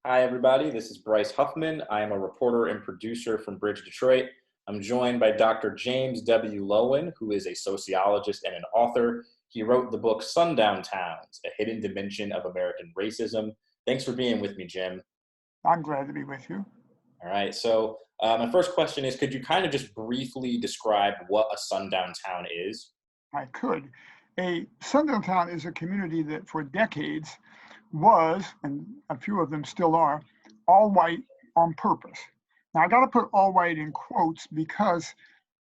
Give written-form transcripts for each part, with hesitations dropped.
Hi, everybody. This is Bryce Huffman. I am a reporter and producer from BridgeDetroit. I'm joined by Dr. James W. Loewen, who is a sociologist and an author. He wrote the book Sundown Towns, A Hidden Dimension of American Racism. Thanks for being with me, Jim. I'm glad to be with you. All right. So, my first question is, could you kind of just briefly describe what a sundown town is? I could. A Sundown Town is a community that for decades was, and a few of them still are, all white on purpose. Now, I got to put all white in quotes because,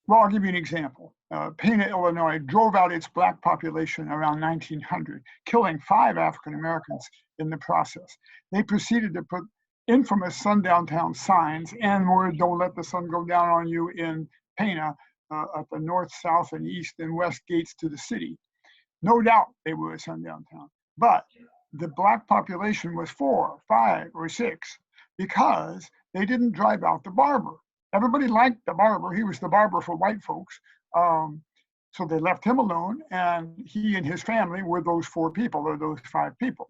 well, I'll give you an example. Pana, Illinois drove out its black population around 1900, killing 5 African Americans in the process. They proceeded to put infamous Sundown Town signs and word, "Don't let the sun go down on you" in Pana, at the north, south, and east and west gates to the city. No doubt they were a sundown town, but the black population was 4, 5, or 6 because they didn't drive out the barber. Everybody liked the barber. He was the barber for white folks. So they left him alone, and he and his family were those 4 people or those 5 people.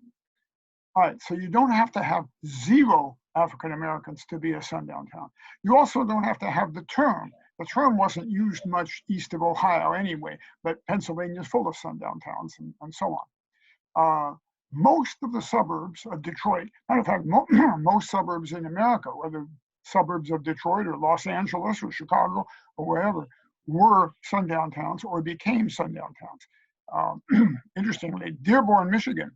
All right, so you don't have to have 0 African Americans to be a sundown town. You also don't have to have the term. The term wasn't used much east of Ohio anyway, but Pennsylvania is full of sundown towns and so on. Most of the suburbs of Detroit, matter of fact, most suburbs in America, whether suburbs of Detroit or Los Angeles or Chicago or wherever, were sundown towns or became sundown towns. Interestingly, Dearborn, Michigan,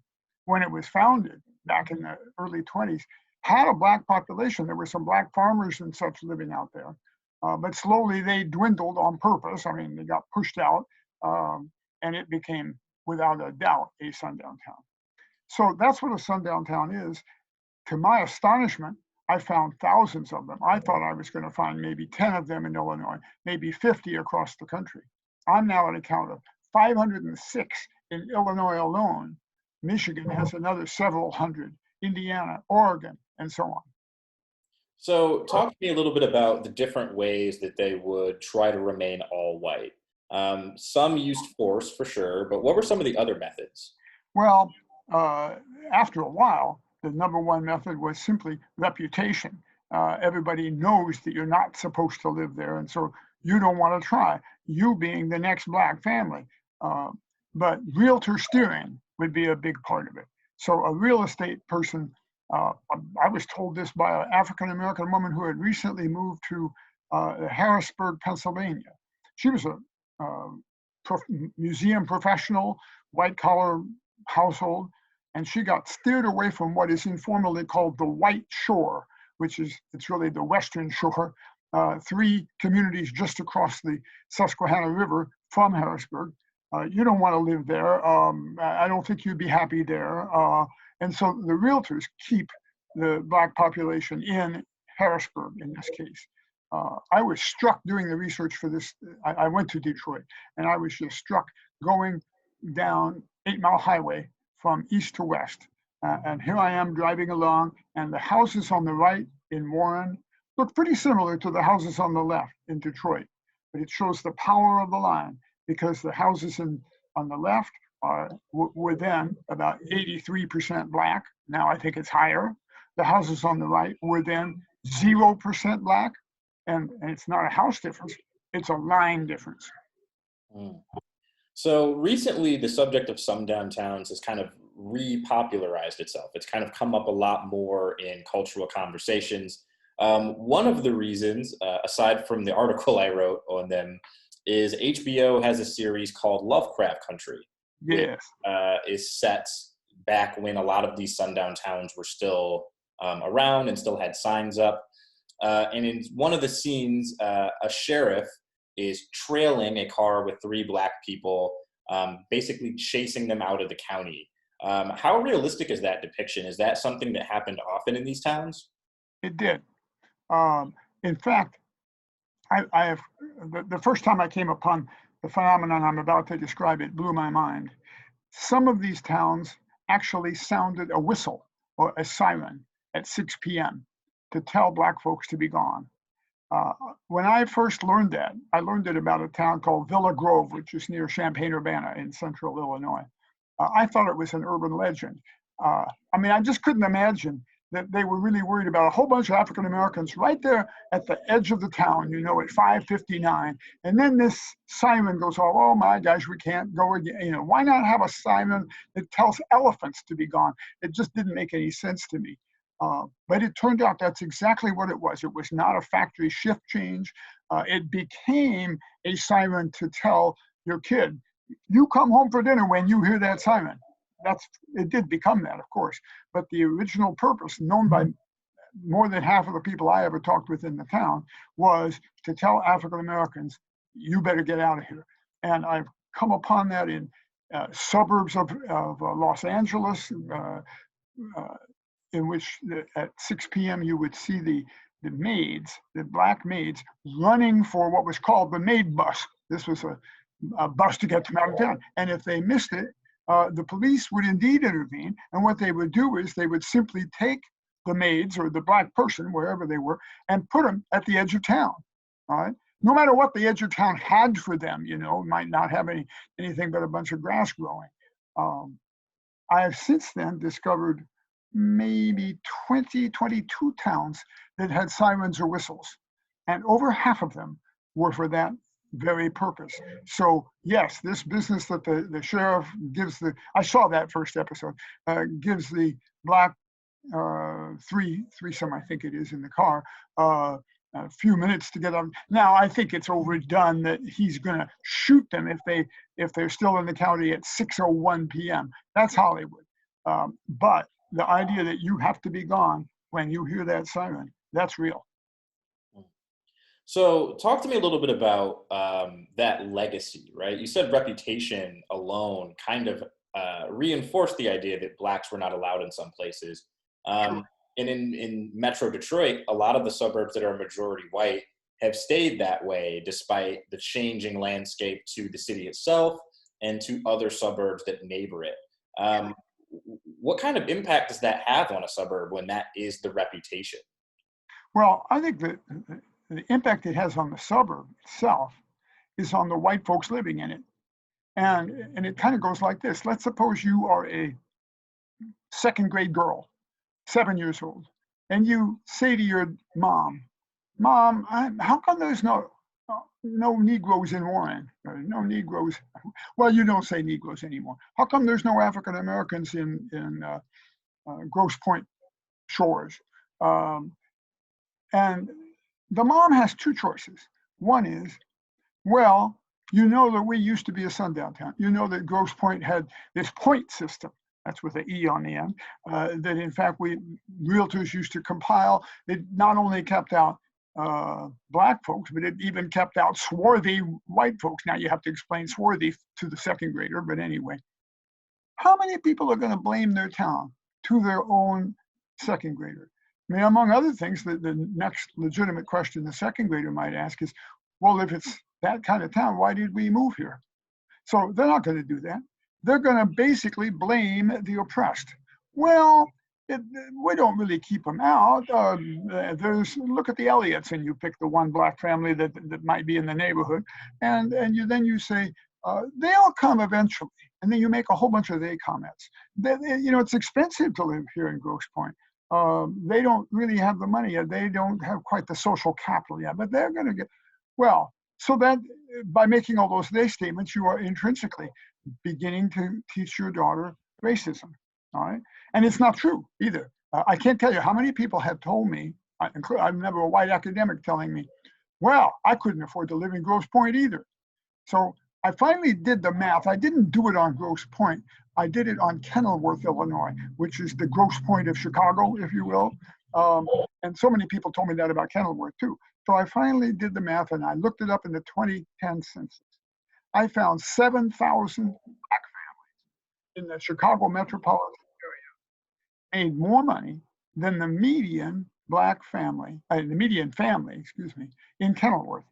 when it was founded back in the early 20s, had a black population. There were some black farmers and such living out there. But slowly they dwindled on purpose. I mean, they got pushed out, and it became, without a doubt, a sundown town. So that's what a sundown town is. To my astonishment, I found thousands of them. I thought I was going to find maybe 10 of them in Illinois, maybe 50 across the country. I'm now at a count of 506 in Illinois alone. Michigan has another several hundred, Indiana, Oregon, and so on. So, talk to me a little bit about the different ways that they would try to remain all white. Some used force for sure, but what were some of the other methods? Well, after a while, the number one method was simply reputation. Everybody knows that you're not supposed to live there, and so you don't want to try, you being the next black family. But realtor steering would be a big part of it. So a real estate person, I was told this by an African-American woman who had recently moved to Harrisburg, Pennsylvania. She was a museum professional, white-collar household, and she got steered away from what is informally called the White Shore, which is, it's really the Western Shore, 3 communities just across the Susquehanna River from Harrisburg. You don't want to live there. I don't think you'd be happy there. And so the realtors keep the black population in Harrisburg in this case. I was struck doing the research for this. I went to Detroit, and I was just struck going down 8 Mile Highway from east to west. And here I am driving along, and the houses on the right in Warren look pretty similar to the houses on the left in Detroit. But it shows the power of the line, because the houses on the left were then about 83% black. Now I think it's higher. The houses on the right were then 0% black. And it's not a house difference, it's a line difference. Mm. So recently, the subject of sundown towns has kind of repopularized itself. It's kind of come up a lot more in cultural conversations. One of the reasons, aside from the article I wrote on them, is HBO has a series called Lovecraft Country. Yes. Which, is set back when a lot of these sundown towns were still around and still had signs up. And in one of the scenes, a sheriff is trailing a car with 3 black people, basically chasing them out of the county. How realistic is that depiction? Is that something that happened often in these towns? It did. In fact, I have the first time I came upon the phenomenon I'm about to describe, it blew my mind. Some of these towns actually sounded a whistle or a siren at 6 p.m. to tell black folks to be gone. When I first learned that, I learned it about a town called Villa Grove, which is near Champaign-Urbana in central Illinois. I thought it was an urban legend. I mean, I just couldn't imagine that they were really worried about a whole bunch of African Americans right there at the edge of the town, you know, at 5:59. And then this siren goes off. Oh my gosh, we can't go again. You know, why not have a siren that tells elephants to be gone? It just didn't make any sense to me. But it turned out that's exactly what it was. It was not a factory shift change. It became a siren to tell your kid, you come home for dinner when you hear that siren. It did become that, of course, but the original purpose, known by more than half of the people I ever talked with in the town, was to tell African Americans, you better get out of here. And I've come upon that in suburbs of Los Angeles, in which at 6 p.m. you would see the maids, the black maids, running for what was called the maid bus. This was a bus to get them out of town. And if they missed it, the police would indeed intervene. And what they would do is they would simply take the maids or the black person, wherever they were, and put them at the edge of town. All right. No matter what the edge of town had for them, you know, might not have anything but a bunch of grass growing. I have since then discovered maybe 22 towns that had sirens or whistles. And over half of them were for that very purpose. So yes, this business that the sheriff gives I saw that first episode, gives the black threesome, I think it is, in the car, a few minutes to get up. Now I think it's overdone that he's gonna shoot them if they're still in the county at 6:01 p.m. That's Hollywood. But the idea that you have to be gone when you hear that siren, that's real. So talk to me a little bit about that legacy, right? You said reputation alone kind of reinforced the idea that blacks were not allowed in some places. Sure. And in Metro Detroit, a lot of the suburbs that are majority white have stayed that way despite the changing landscape to the city itself and to other suburbs that neighbor it. What kind of impact does that have on a suburb when that is the reputation? Well, I think that the impact it has on the suburb itself is on the white folks living in it. And it kind of goes like this. Let's suppose you are a second grade girl, 7 years old, and you say to your mom, how come there's no Negroes in Warren? No Negroes. Well, you don't say Negroes anymore. How come there's no African Americans in Grosse Pointe Shores? And the mom has two choices. One is, well, you know that we used to be a sundown town. You know that Grosse Pointe had this point system. That's with an E on the end. That in fact realtors used to compile. It not only kept out black folks, but it even kept out swarthy white folks. Now you have to explain swarthy to the second grader, but anyway. How many people are going to blame their town to their own second grader? I mean, among other things, the next legitimate question the second grader might ask is, well, if it's that kind of town, why did we move here? So they're not going to do that. They're going to basically blame the oppressed. Well, we don't really keep them out. Look at the Elliots, and you pick the one black family that might be in the neighborhood, and you say, they'll come eventually. And then you make a whole bunch of they comments. It's expensive to live here in Grosse Pointe. They don't really have the money yet. They don't have quite the social capital yet, but they're going to get, well, so that by making all those they statements, you are intrinsically beginning to teach your daughter racism, all right? And it's not true either. I can't tell you how many people have told me, I remember a white academic telling me, well, I couldn't afford to live in Grosse Pointe either. So I finally did the math. I didn't do it on Grosse Pointe. I did it on Kenilworth, Illinois, which is the Grosse Pointe of Chicago, if you will. And so many people told me that about Kenilworth too. So I finally did the math and I looked it up in the 2010 census. I found 7,000 black families in the Chicago metropolitan area made more money than the median black family, the median family, excuse me, in Kenilworth.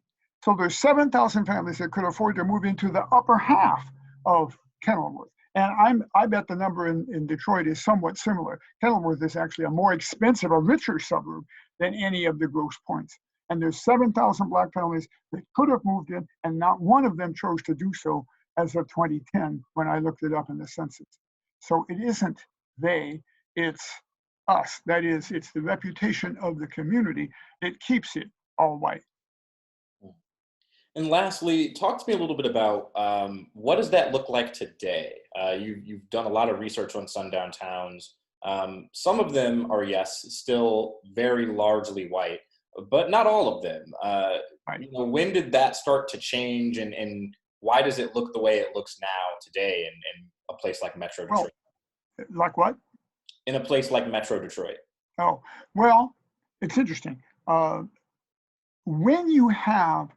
So there's 7,000 families that could afford to move into the upper half of Kenilworth. And I bet the number in Detroit is somewhat similar. Kenilworth is actually a more expensive, a richer suburb than any of the Grosse Pointes. And there's 7,000 black families that could have moved in, and not one of them chose to do so as of 2010 when I looked it up in the census. So it isn't they, it's us. That is, it's the reputation of the community that keeps it all white. And lastly, talk to me a little bit about what does that look like today? You've done a lot of research on sundown towns. Some of them are, yes, still very largely white, but not all of them. Right. When did that start to change, and why does it look the way it looks now today in a place like Metro Detroit? Like what? In a place like Metro Detroit. Oh, well, it's interesting. When you have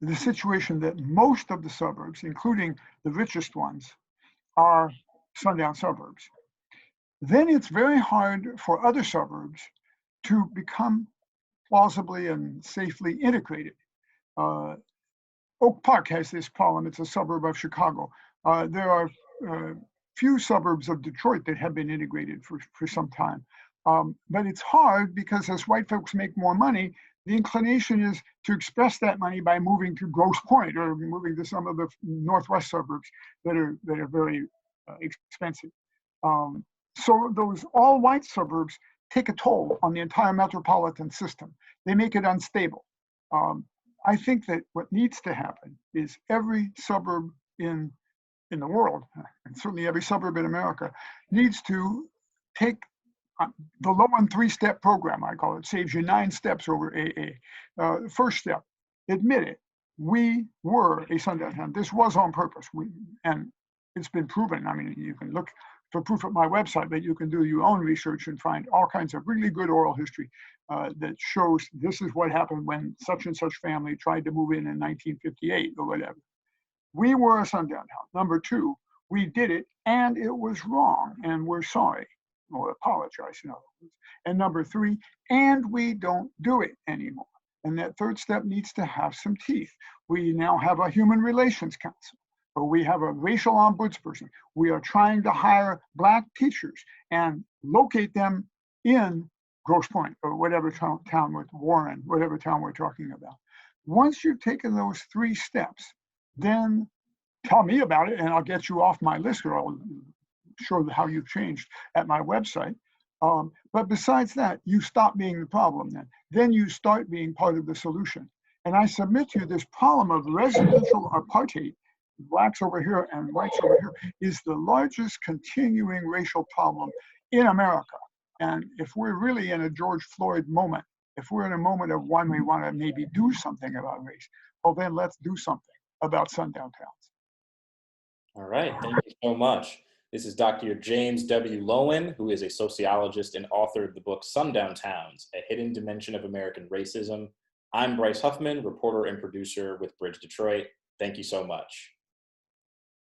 the situation that most of the suburbs, including the richest ones, are sundown suburbs, then it's very hard for other suburbs to become plausibly and safely integrated. Oak Park has this problem. It's a suburb of Chicago. There are few suburbs of Detroit that have been integrated for some time. But it's hard because as white folks make more money, the inclination is to express that money by moving to Grosse Pointe or moving to some of the northwest suburbs that are very expensive. So those all white suburbs take a toll on the entire metropolitan system. They make it unstable. I think that what needs to happen is every suburb in the world, and certainly every suburb in America, needs to take the Loewen 3-step program, I call it, saves you 9 steps over AA. First step, admit it. We were a sundown town. This was on purpose. And it's been proven. I mean, you can look for proof at my website, but you can do your own research and find all kinds of really good oral history that shows this is what happened when such and such family tried to move in 1958 or whatever. We were a sundown town. Number 2, we did it and it was wrong and we're sorry or apologize in other words. And number 3, and we don't do it anymore. And that third step needs to have some teeth. We now have a human relations council, or we have a racial ombudsperson. We are trying to hire Black teachers and locate them in Grosse Pointe or whatever town with Warren, whatever town we're talking about. Once you've taken those 3 steps, then tell me about it and I'll get you off my list, or I'll show how you've changed at my website. But besides that, you stop being the problem then. Then you start being part of the solution. And I submit to you this problem of residential apartheid, Blacks over here and whites over here, is the largest continuing racial problem in America. And if we're really in a George Floyd moment, if we're in a moment of when we want to maybe do something about race, well, then let's do something about sundown towns. All right, thank you so much. This is Dr. James W. Loewen, who is a sociologist and author of the book Sundown Towns, A Hidden Dimension of American Racism. I'm Bryce Huffman, reporter and producer with BridgeDetroit. Thank you so much.